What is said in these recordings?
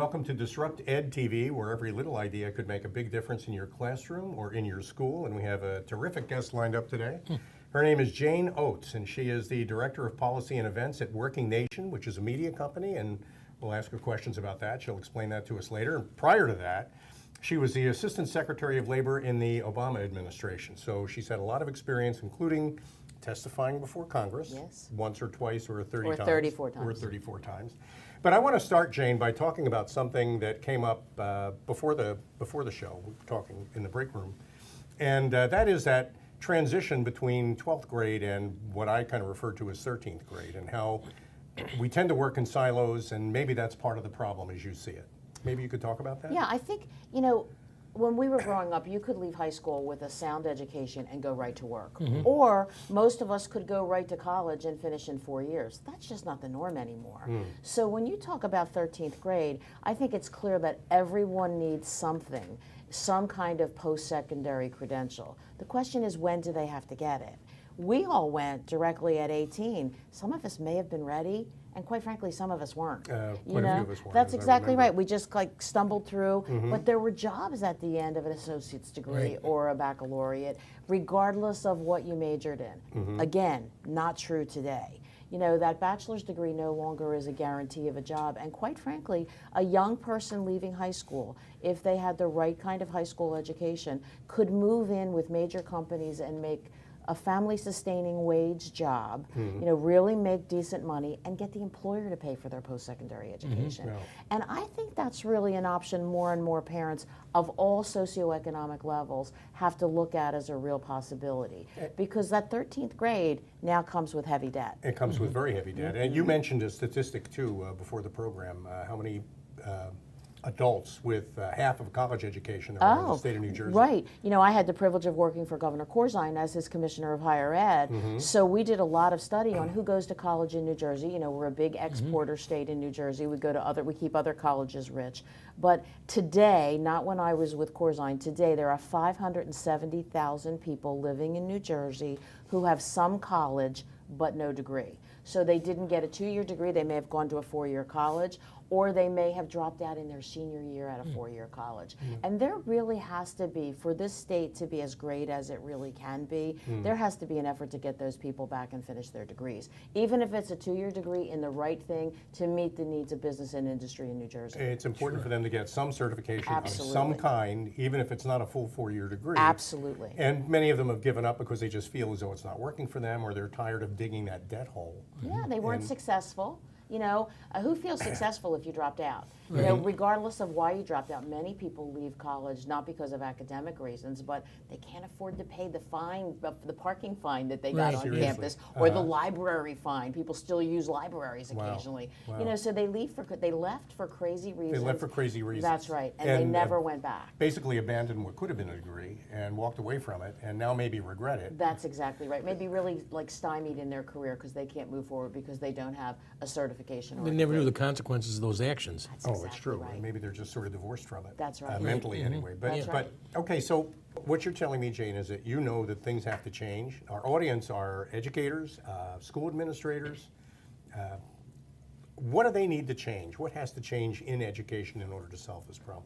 welcome to DisruptED TV, where every little idea could make a big difference in your classroom or in your school. And we have a terrific guest lined up today. Her name is Jane Oates, and she is the Director of Policy and Events at Working Nation, which is a media company, and we'll ask her questions about that. She'll explain that to us later. And prior to that, she was the Assistant Secretary of Labor in the Obama administration. So she's had a lot of experience, including testifying before Congress, Yes. once or twice or 30 Or times. 34 times. Or 34 times. But I want to start, Jane, by talking about something that came up before the show. We were talking in the break room. And that is that transition between 12th grade and what I kind of refer to as 13th grade, and how we tend to work in silos, and maybe that's part of the problem as you see it. Maybe you could talk about that? Yeah, I think, when we were growing up, you could leave high school with a sound education and go right to work. Or most of us could go right to college and finish in 4 years. That's just not the norm anymore. So when you talk about 13th grade, I think it's clear that everyone needs something, some kind of post-secondary credential. The question is, when do they have to get it? We all went directly at 18. Some of us may have been ready, and quite frankly, some of us weren't. Quite a few of us weren't, That's as I exactly remember. right. We just stumbled through, but there were jobs at the end of an associate's degree or a baccalaureate, regardless of what you majored in. Again, not true today. That bachelor's degree no longer is a guarantee of a job, and quite frankly, a young person leaving high school, if they had the right kind of high school education, could move in with major companies and make a family-sustaining wage job, really make decent money and get the employer to pay for their post-secondary education. And I think that's really an option more and more parents of all socioeconomic levels have to look at as a real possibility, because that 13th grade now comes with heavy debt. It comes with very heavy debt. And you mentioned a statistic, too, before the program, how many adults with half of college education that are in the state of New Jersey. Right. I had the privilege of working for Governor Corzine as his commissioner of higher ed. So we did a lot of study on who goes to college in New Jersey. We're a big exporter state in New Jersey. We keep other colleges rich. But today, not when I was with Corzine, today there are 570,000 people living in New Jersey who have some college but no degree. So they didn't get a 2-year degree, they may have gone to a 4-year college, or they may have dropped out in their senior year at a 4-year college. And there really has to be, for this state to be as great as it really can be, there has to be an effort to get those people back and finish their degrees. Even if it's a 2-year degree in the right thing to meet the needs of business and industry in New Jersey. It's important for them to get some certification Absolutely. of some kind, even if it's not a full 4-year degree. Absolutely. And many of them have given up because they just feel as though it's not working for them, or they're tired of digging that debt hole. Yeah, they weren't successful. Who feels successful if you dropped out? Regardless of why you dropped out, many people leave college not because of academic reasons, but they can't afford to pay the fine, the parking fine that they got on Seriously. campus, or the library fine. People still use libraries occasionally. Wow. So they left for crazy reasons. They left for crazy reasons. That's right, and they never went back. Basically abandoned what could have been a degree and walked away from it, and now maybe regret it. That's exactly right. Maybe really stymied in their career because they can't move forward because they don't have a certification. Or They never knew the consequences of those actions. That's It's true. Right. And maybe they're just sort of divorced from it. That's right. Mentally, anyway. But, That's right. okay, so what you're telling me, Jane, is that you know that things have to change. Our audience are educators, school administrators. What do they need to change? What has to change in education in order to solve this problem?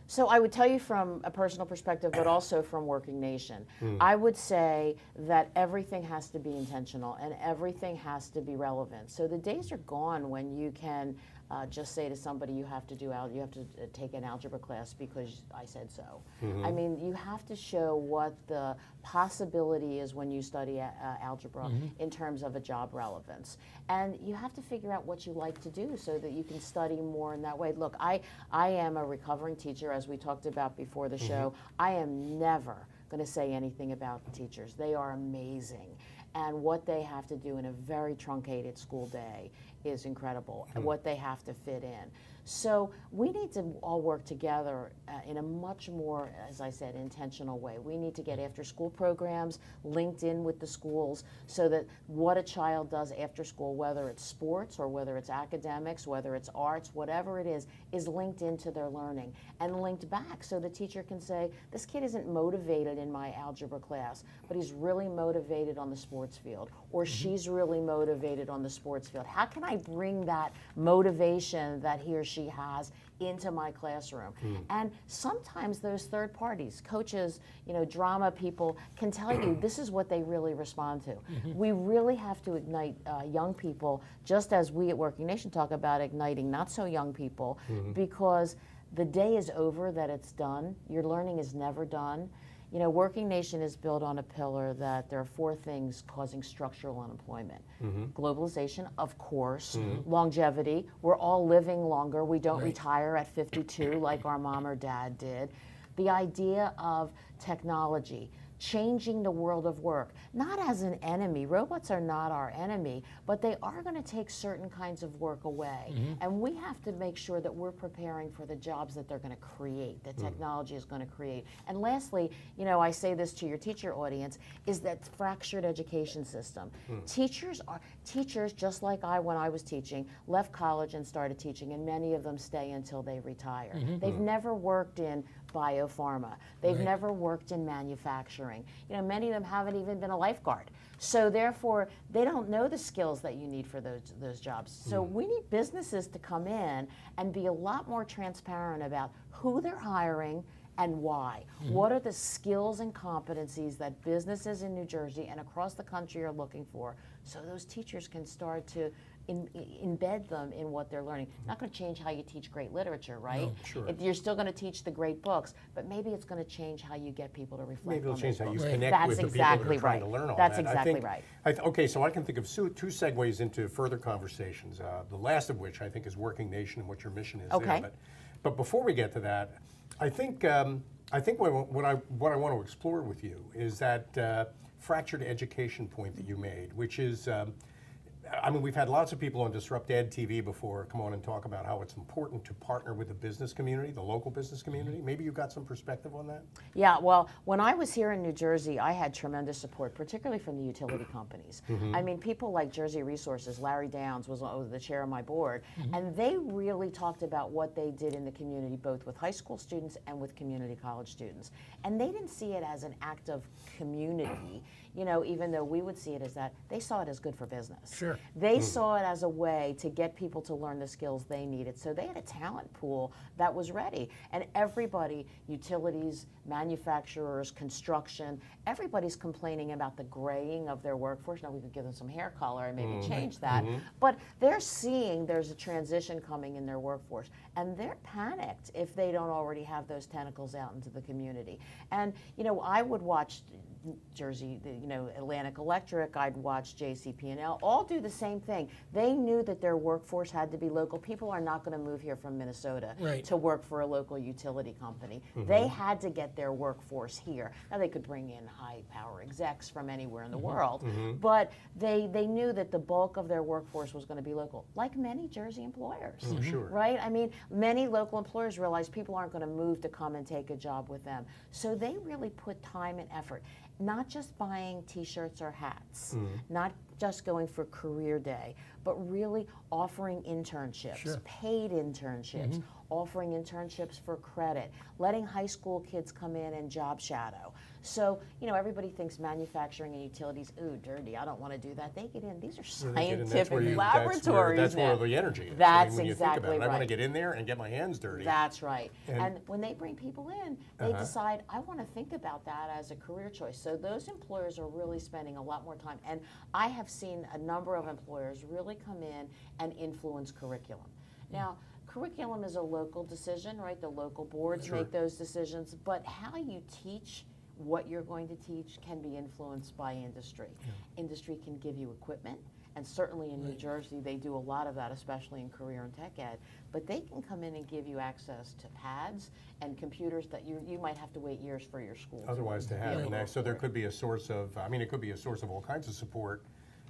So I would tell you from a personal perspective, but also from Working Nation. I would say that everything has to be intentional and everything has to be relevant. So the days are gone when you can just say to somebody, you have to take an algebra class because I said so. I mean, you have to show what the possibility is when you study algebra in terms of a job relevance. And you have to figure out what you like to do so that you can study more in that way. Look, I am a recovering teacher, as we talked about before the show. I am never going to say anything about teachers. They are amazing. And what they have to do in a very truncated school day is incredible, and what they have to fit in. So we need to all work together in a much more, as I said, intentional way. We need to get after-school programs linked in with the schools so that what a child does after school, whether it's sports or whether it's academics, whether it's arts, whatever it is linked into their learning and linked back so the teacher can say, this kid isn't motivated in my algebra class, but he's really motivated on the sports field, or she's really motivated on the sports field. How can I I bring that motivation that he or she has into my classroom? And sometimes those third parties, coaches, drama people, can tell you this is what they really respond to. We really have to ignite young people, just as we at Working Nation talk about igniting not so young people, because the day is over that it's done. Your learning is never done. Working Nation is built on a pillar that there are 4 things causing structural unemployment. Globalization, of course. Longevity. We're all living longer. We don't retire at 52 like our mom or dad did. The idea of technology, changing the world of work, not as an enemy. Robots are not our enemy, but they are going to take certain kinds of work away. And we have to make sure that we're preparing for the jobs that they're going to create, that technology is going to create. And lastly, I say this to your teacher audience, is that fractured education system. Teachers, just like when I was teaching, left college and started teaching, and many of them stay until they retire. They've never worked in biopharma. They've never worked in manufacturing. Many of them haven't even been a lifeguard. So therefore, they don't know the skills that you need for those jobs. So we need businesses to come in and be a lot more transparent about who they're hiring and why. What are the skills and competencies that businesses in New Jersey and across the country are looking for, so those teachers can start to embed them in what they're learning. Not going to change how you teach great literature, right? No, sure. You're still going to teach the great books, but maybe it's going to change how you get people to reflect Maybe it'll on change those how you books. connect That's with the people exactly that are trying right. to learn all That's that. exactly right. Okay, so I can think of two segues into further conversations, the last of which I think is Working Nation and what your mission is Okay. there. But before we get to that, I think what I want to explore with you is that fractured education point that you made, which is, we've had lots of people on DisruptED TV before come on and talk about how it's important to partner with the business community, the local business community. Maybe you've got some perspective on that? Yeah, well, when I was here in New Jersey, I had tremendous support, particularly from the utility companies. People like Jersey Resources, Larry Downs was the chair of my board, and they really talked about what they did in the community, both with high school students and with community college students. And they didn't see it as an act of community, even though we would see it as that. They saw it as good for business. Sure. They saw it as a way to get people to learn the skills they needed. So they had a talent pool that was ready. And everybody, utilities, manufacturers, construction, everybody's complaining about the graying of their workforce. Now we could give them some hair color and maybe change that. But they're seeing there's a transition coming in their workforce. And they're panicked if they don't already have those tentacles out into the community. And, I would watch Jersey, Atlantic Electric, I'd watch JCP&L, all do the same thing. They knew that their workforce had to be local. People are not going to move here from Minnesota to work for a local utility company. They had to get their workforce here. Now they could bring in high power execs from anywhere in the world, but they knew that the bulk of their workforce was going to be local, like many Jersey employers, Sure. right? Many local employers realize people aren't going to move to come and take a job with them. So they really put time and effort. Not just buying t-shirts or hats, not just going for career day, but really offering internships, paid internships, offering internships for credit, letting high school kids come in and job shadow. So, everybody thinks manufacturing and utilities, ooh, dirty, I don't want to do that. They get in, these are scientific laboratories. That's where the energy is. That's when you think exactly about it, I want to right. get in there and get my hands dirty. That's right. And when they bring people in, they decide, I want to think about that as a career choice. So those employers are really spending a lot more time. And I have seen a number of employers really come in and influence curriculum. Now, curriculum is a local decision, right? The local boards make those decisions. But how you teach what you're going to teach can be influenced by industry. Industry can give you equipment. And certainly in New Jersey, they do a lot of that, especially in career and tech ed. But they can come in and give you access to pads and computers that you might have to wait years for your school. Otherwise to have. And so there could be a source of, it could be a source of all kinds of support,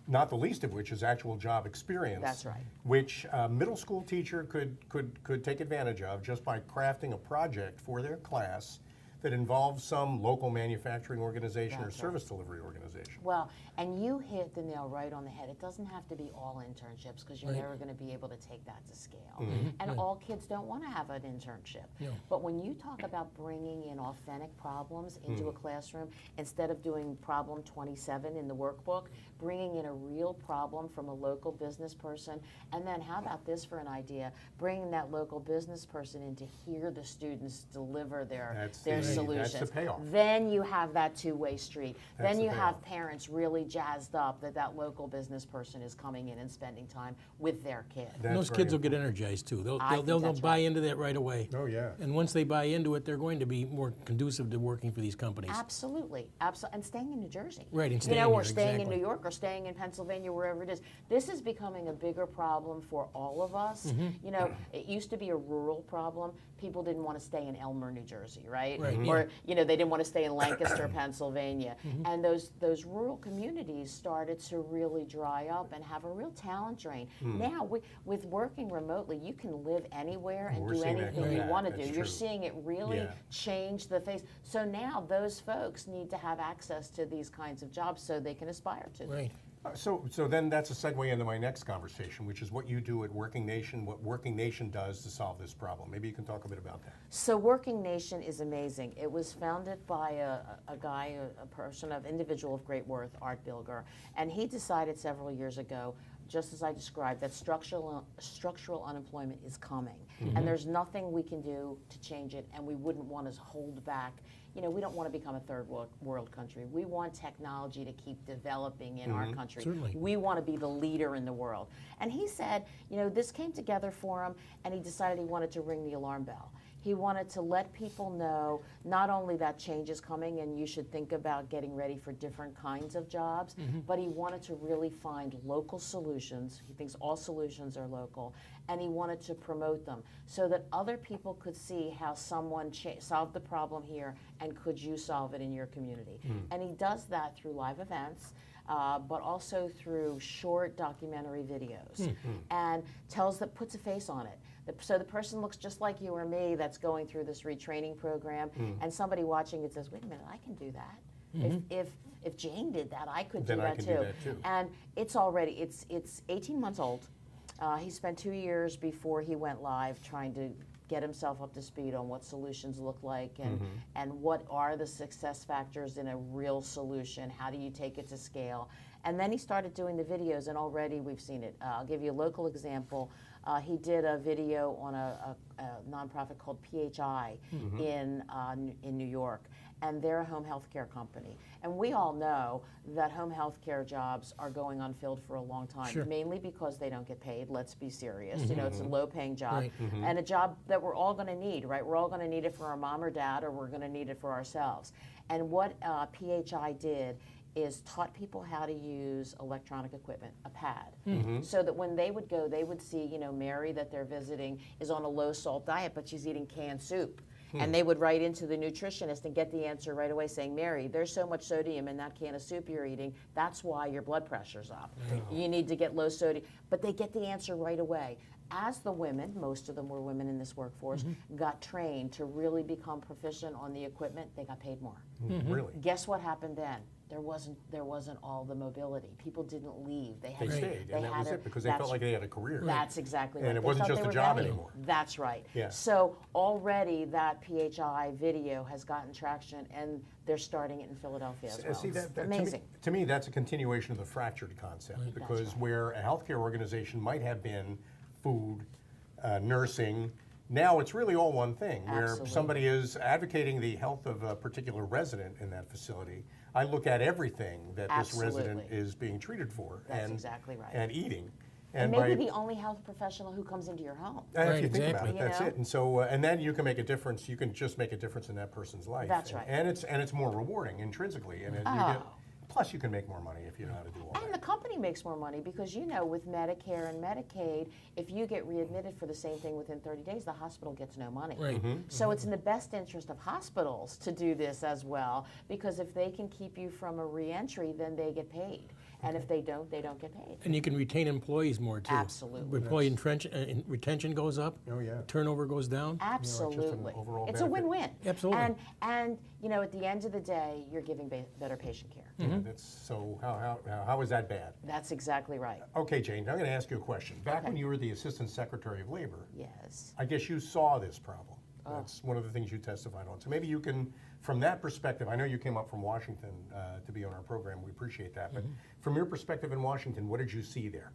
not the least of which is actual job experience. That's right. Which a middle school teacher could take advantage of just by crafting a project for their class that involves some local manufacturing organization or That's right. service delivery organization. Well, and you hit the nail right on the head. It doesn't have to be all internships because you're Right. never going to be able to take that to scale. Mm-hmm. And Right. all kids don't want to have an internship. No. But when you talk about bringing in authentic problems into Mm. a classroom, instead of doing problem 27 in the workbook, bringing in a real problem from a local business person, and then how about this for an idea? Bringing that local business person in to hear the students deliver their That's solutions. the payoff. Then you have that two-way street. That's Then the you have payoff. parents really jazzed up that that local business person is coming in and spending time with their kid. That's Those very kids will get important. energized too. They'll, I they'll, think they'll that's buy right. into that right away. Oh, yeah. And once they buy into it, they're going to be more conducive to working for these companies. Absolutely, and staying in New Jersey. Right, and you staying know, or here, staying exactly. in New York, or staying in Pennsylvania, wherever it is. This is becoming a bigger problem for all of us. Mm-hmm. You know, it used to be a rural problem. People didn't want to stay in Elmer, New Jersey, right? Right, Or yeah. you know, they didn't want to stay in Lancaster, Pennsylvania. And those rural communities started to really dry up and have a real talent drain. Now, with working remotely, you can live anywhere and We're do seeing that anything come you back. want to That's do. You're true. seeing it really Yeah. change the face. So now those folks need to have access to these kinds of jobs so they can aspire to them. Right. So then that's a segue into my next conversation, which is what you do at Working Nation, what Working Nation does to solve this problem. Maybe you can talk a bit about that. So Working Nation is amazing. It was founded by a guy, a person of individual of great worth, Art Bilger, and he decided several years ago, just as I described, that structural unemployment is coming, and there's nothing we can do to change it, and we wouldn't want to hold back. You know, we don't want to become a third world country. We want technology to keep developing in our country. Certainly. We want to be the leader in the world. And he said, you know, this came together for him, and he decided he wanted to ring the alarm bell. He wanted to let people know not only that change is coming and you should think about getting ready for different kinds of jobs, but he wanted to really find local solutions. He thinks all solutions are local, and he wanted to promote them so that other people could see how someone solved the problem here and could you solve it in your community. And he does that through live events. But also through short documentary videos, and puts a face on it. So the person looks just like you or me that's going through this retraining program, and somebody watching it says, wait a minute, I can do that. If Jane did that, I could Then do I that can too. do that too. And it's 18 months old. He spent 2 years before he went live trying to get himself up to speed on what solutions look like and what are the success factors in a real solution. How do you take it to scale? And then he started doing the videos, and already we've seen it. I'll give you a local example. He did a video on a nonprofit called PHI in New York, and they're a home health care company. And we all know that home health care jobs are going unfilled for a long time, Sure. mainly because they don't get paid. Let's be serious. You know, it's a low-paying job, Right. and a job that we're all going to need, right? We're all going to need it for our mom or dad, or we're going to need it for ourselves. And what PHI did is taught people how to use electronic equipment, a pad, so that when they would go, they would see, you know, Mary that they're visiting is on a low-salt diet, but she's eating canned soup. And they would write into the nutritionist and get the answer right away saying, Mary, there's so much sodium in that can of soup you're eating, that's why your blood pressure's up. You need to get low sodium. But they get the answer right away. As the women, most of them were women in this workforce, got trained to really become proficient on the equipment, they got paid more. Really? Guess what happened then? There wasn't all the mobility. People didn't leave. They had They to, stayed, and that was had it, because they felt like they had a career. That's exactly right. And it They wasn't felt just they a were job valued. anymore. That's right. Yeah. So already that PHI video has gotten traction, and they're starting it in Philadelphia as well. See, It's that amazing. to me, that's a continuation of the fractured concept, because where a healthcare organization might have been food, nursing, now it's really all one thing, where Absolutely. somebody is advocating the health of a particular resident in that facility. I look at everything that this resident Absolutely. is being treated for. That's exactly right. And eating. And maybe the only health professional who comes into your home. And if Right, you think about exactly. it, that's You know? it. And so, and then you can make a difference. You can just make a difference in that person's life. That's right. And it's more rewarding intrinsically. And plus, you can make more money if you know how to do all And that. the company makes more money because, you know, with Medicare and Medicaid, if you get readmitted for the same thing within 30 days, the hospital gets no money. Right. So it's in the best interest of hospitals to do this as well, because if they can keep you from a reentry, then they get paid. And if they don't get paid. And you can retain employees more too. Absolutely. Employee retention goes up. Oh, yeah. Turnover goes down. Absolutely. overall It's a benefit. win-win. Absolutely. And you know, at the end of the day, you're giving better patient care. Yeah, that's, so how is that bad? That's exactly right. Okay, Jane, I'm going to ask you a question. Back Okay. when you were the Assistant Secretary of Labor, Yes. I guess you saw this problem. That's one of the things you testified on. So maybe you can, from that perspective, I know you came up from Washington to be on our program. We appreciate that. But from your perspective in Washington, what did you see there?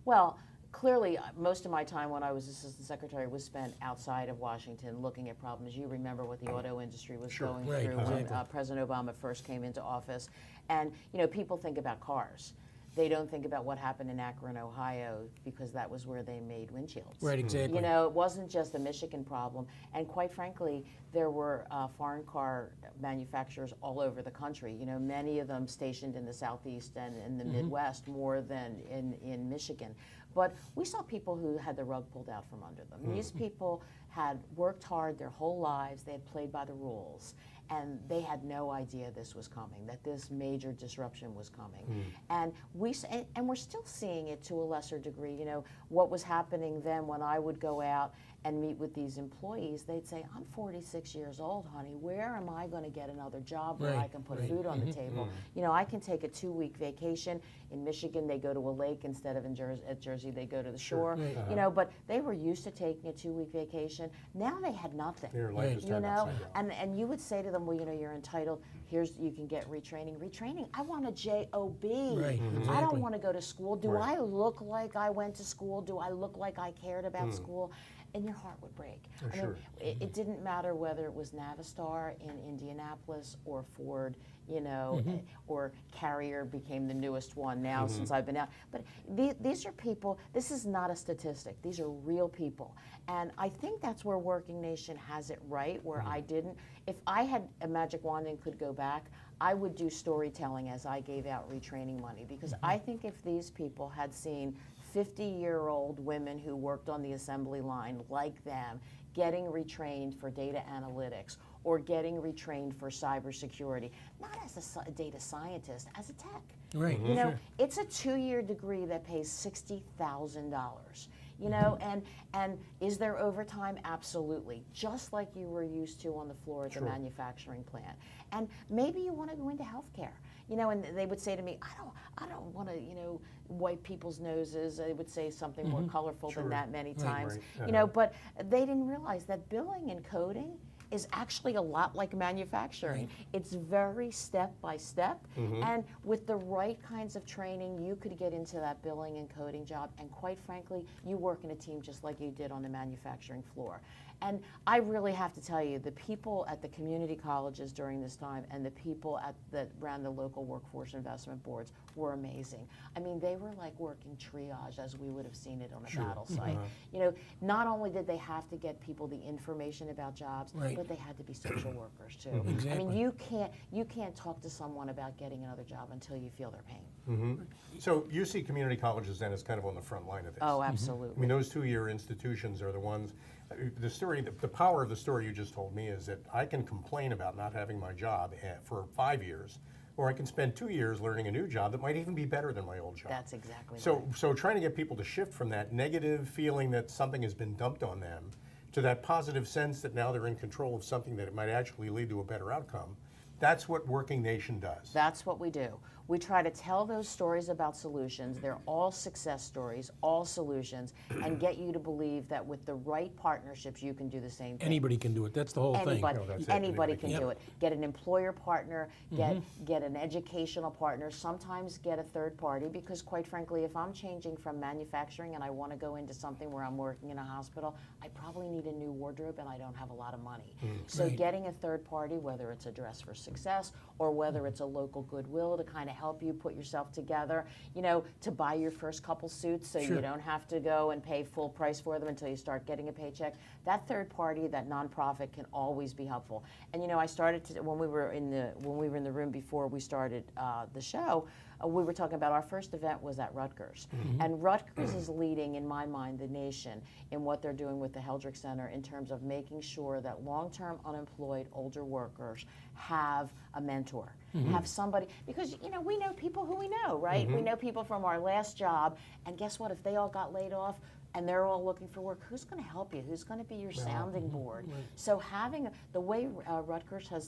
Well, clearly, most of my time when I was Assistant Secretary was spent outside of Washington looking at problems. You remember what the auto industry was going Right, through when exactly. President Obama first came into office. And, you know, people think about cars. They don't think about what happened in Akron, Ohio, because that was where they made windshields. Right, exactly. You know, it wasn't just a Michigan problem. And quite frankly, there were foreign car manufacturers all over the country. You know, many of them stationed in the Southeast and in the Midwest more than in Michigan. But we saw people who had the rug pulled out from under them. These people had worked hard their whole lives. They had played by the rules. And they had no idea this was coming, that this major disruption was coming. And we're still seeing it to a lesser degree. You know, what was happening then when I would go out and meet with these employees, they'd say, I'm 46 years old, honey. Where am I going to get another job where I Right, can put right. food on the table? You know, I can take a 2-week vacation. In Michigan, they go to a lake instead of at Jersey, they go to the shore. Right. You know, but they were used to taking a 2-week vacation. Now they had nothing. Their life is You turned know, upside down. and you would say to them, well, you know, you're entitled. You can get retraining. Retraining. I want a job. Right, I exactly. don't want to go to school. Do Right. I look like I went to school? Do I look like I cared about school? And your heart would break. I mean, Sure. it didn't matter whether it was Navistar in Indianapolis or Ford, you know, or Carrier became the newest one now since I've been out. But these are people. This is not a statistic. These are real people. And I think that's where Working Nation has it right, where I didn't. If I had a magic wand and could go back, I would do storytelling as I gave out retraining money, because I think if these people had seen 50-year-old women who worked on the assembly line like them getting retrained for data analytics or getting retrained for cybersecurity, not as a data scientist, as a tech. Right. You know, Sure. it's a 2-year degree that pays $60,000. You know, and is there overtime? Absolutely. Just like you were used to on the floor at the manufacturing plant. And maybe you want to go into healthcare. You know, and they would say to me, I don't want to, you know, wipe people's noses. They would say something more colorful than that many times. Right. You know, but they didn't realize that billing and coding is actually a lot like manufacturing. It's very step by step, and with the right kinds of training, you could get into that billing and coding job, and quite frankly, you work in a team just like you did on the manufacturing floor. And I really have to tell you, the people at the community colleges during this time and the people that ran the local workforce investment boards were amazing. I mean, they were like working triage as we would have seen it on a battle site. You know, not only did they have to get people the information about jobs, Right. but they had to be social workers too. I Exactly. mean, you can't talk to someone about getting another job until you feel their pain. So you see community colleges then as kind of on the front line of this. Oh, I absolutely. mean, those 2-year institutions are the ones, the story, the power of the story you just told me is that I can complain about not having my job for 5 years, or I can spend 2 years learning a new job that might even be better than my old job. That's exactly right. So trying to get people to shift from that negative feeling that something has been dumped on them to that positive sense that now they're in control of something that it might actually lead to a better outcome, that's what Working Nation does. That's what we do. We try to tell those stories about solutions. They're all success stories, all solutions, and get you to believe that with the right partnerships, you can do the same thing. Anybody can do it. That's the whole Anybody, No, that's it. anybody Anybody can can. do it. Get an employer partner, get an educational partner, sometimes get a third party, because quite frankly, if I'm changing from manufacturing and I want to go into something where I'm working in a hospital, I probably need a new wardrobe and I don't have a lot of money. So Right. getting a third party, whether it's a Dress for Success or whether it's a local Goodwill to kind of help you put yourself together, you know, to buy your first couple suits so Sure. you don't have to go and pay full price for them until you start getting a paycheck. That third party, that nonprofit can always be helpful. And you know, I started to, when we were in the room before we started the show, we were talking about our first event was at Rutgers. And Rutgers is leading, in my mind, the nation in what they're doing with the Heldrick Center in terms of making sure that long-term unemployed older workers have a mentor, have somebody, because we know people who we know, right? We know people from our last job, and guess what? If they all got laid off and they're all looking for work, who's going to help you? Who's going to be your sounding board? So having the way Rutgers has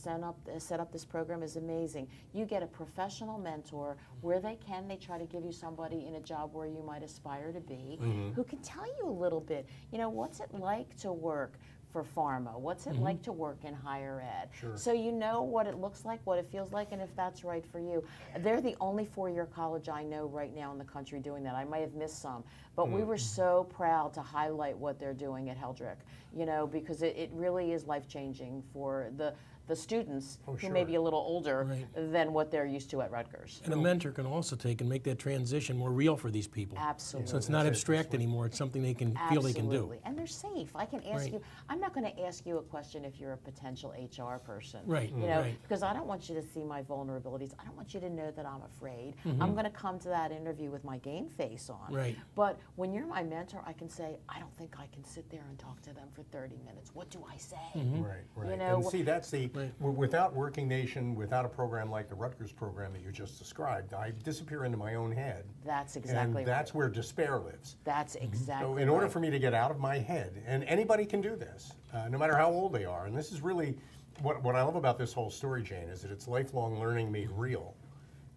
set up this program is amazing. You get a professional mentor where they try to give you somebody in a job where you might aspire to be, who can tell you a little bit, what's it like to work for pharma? What's it like to work in higher ed? Sure. So you know what it looks like, what it feels like, and if that's right for you. They're the only four-year college I know right now in the country doing that. I might have missed some, but we were so proud to highlight what they're doing at Heldrick, because it really is life-changing for the students who may be a little older than what they're used to at Rutgers. And a mentor can also take and make that transition more real for these people. Absolutely. So it's not abstract anymore. It's something they can feel they can do. Absolutely. And they're safe. I can ask you, I'm not going to ask you a question if you're a potential HR person. Right. Because I don't want you to see my vulnerabilities. I don't want you to know that I'm afraid. I'm going to come to that interview with my game face on. Right. But when you're my mentor, I can say, I don't think I can sit there and talk to them for 30 minutes. What do I say? Right. And see, that's the, without Working Nation, without a program like the Rutgers program that you just described, I disappear into my own head. That's exactly And that's where despair lives. That's exactly So in order for me to get out of my head, and anybody can do this, no matter how old they are, and this is really, what I love about this whole story, Jane, is that it's lifelong learning made real.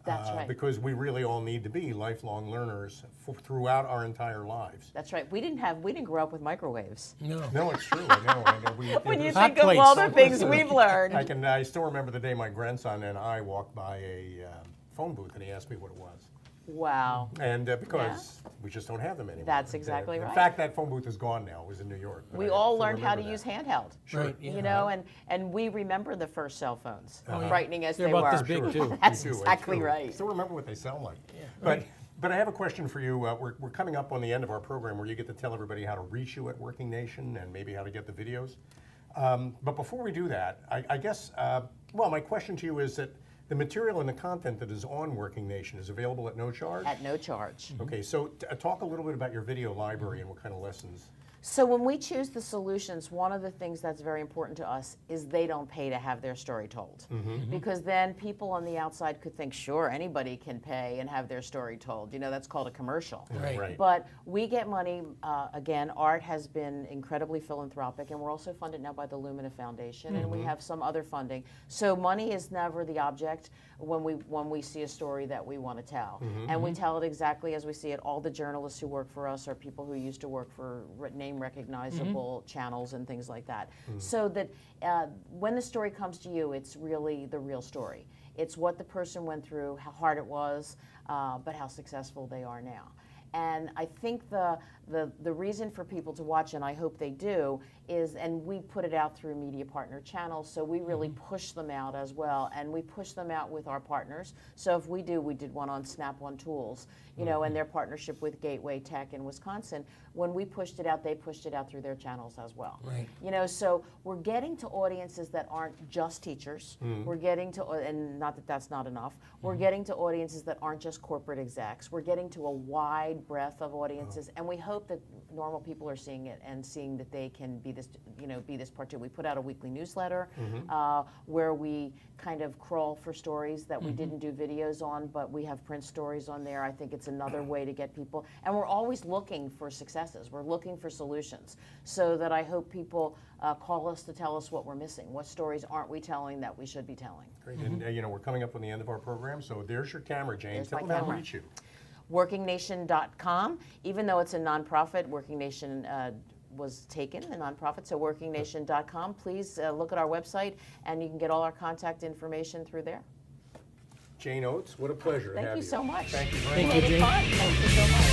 That's right. Because we really all need to be lifelong learners throughout our entire lives. That's right. We didn't grow up with microwaves. No. It's true. I know. When you Hot think of plates. all the things we've learned. I still remember the day my grandson and I walked by a phone booth and he asked me what it was. Wow. And because we just don't have them anymore. That's exactly right. In fact, that phone booth is gone now. It was in New York. We all learned how to use handheld. Right. And we remember the first cell phones, Uh-huh. frightening as They're they about were. this big, too. That's We do, exactly true. right. Still remember what they sound like. But I have a question for you. We're coming up on the end of our program where you get to tell everybody how to reach you at Working Nation and maybe how to get the videos. But before we do that, I guess, my question to you is that the material and the content that is on Working Nation is available at no charge? At no charge. Okay, so talk a little bit about your video library and what kind of lessons. So when we choose the solutions, one of the things that's very important to us is they don't pay to have their story told. Because then people on the outside could think, sure, anybody can pay and have their story told. That's called a commercial. Right. But we get money, again, Art has been incredibly philanthropic, and we're also funded now by the Lumina Foundation, and we have some other funding. So money is never the object when we see a story that we want to tell. And we tell it exactly as we see it. All the journalists who work for us are people who used to work for name recognizable channels and things like that. So that when the story comes to you, it's really the real story. It's what the person went through, how hard it was, but how successful they are now. And I think the reason for people to watch, and I hope they do, is, and we put it out through media partner channels, so we really push them out as well, and we push them out with our partners. So if we did one on Snap One Tools, and their partnership with Gateway Tech in Wisconsin. When we pushed it out, they pushed it out through their channels as well. Right. So we're getting to audiences that aren't just teachers. We're getting to, and not that that's not enough, we're getting to audiences that aren't just corporate execs. We're getting to a wide breadth of audiences, and we hope that normal people are seeing it and seeing that they can be this part too. We put out a weekly newsletter where we kind of crawl for stories that we didn't do videos on, but we have print stories on there. I think it's another way to get people, and we're always looking for successes. We're looking for solutions, so that I hope people call us to tell us what we're missing. What stories aren't we telling that we should be telling? Great. And we're coming up on the end of our program, so there's your camera, Jane. There's Tell my them how to camera. reach you. WorkingNation.com. Even though it's a nonprofit, Working Nation was taken, the nonprofit, so WorkingNation.com. Please look at our website, and you can get all our contact information through there. Jane Oates, what a pleasure to have you. Thank you so much. Thank you very Thank much. you, Made it Jane. fun. Thank you so much.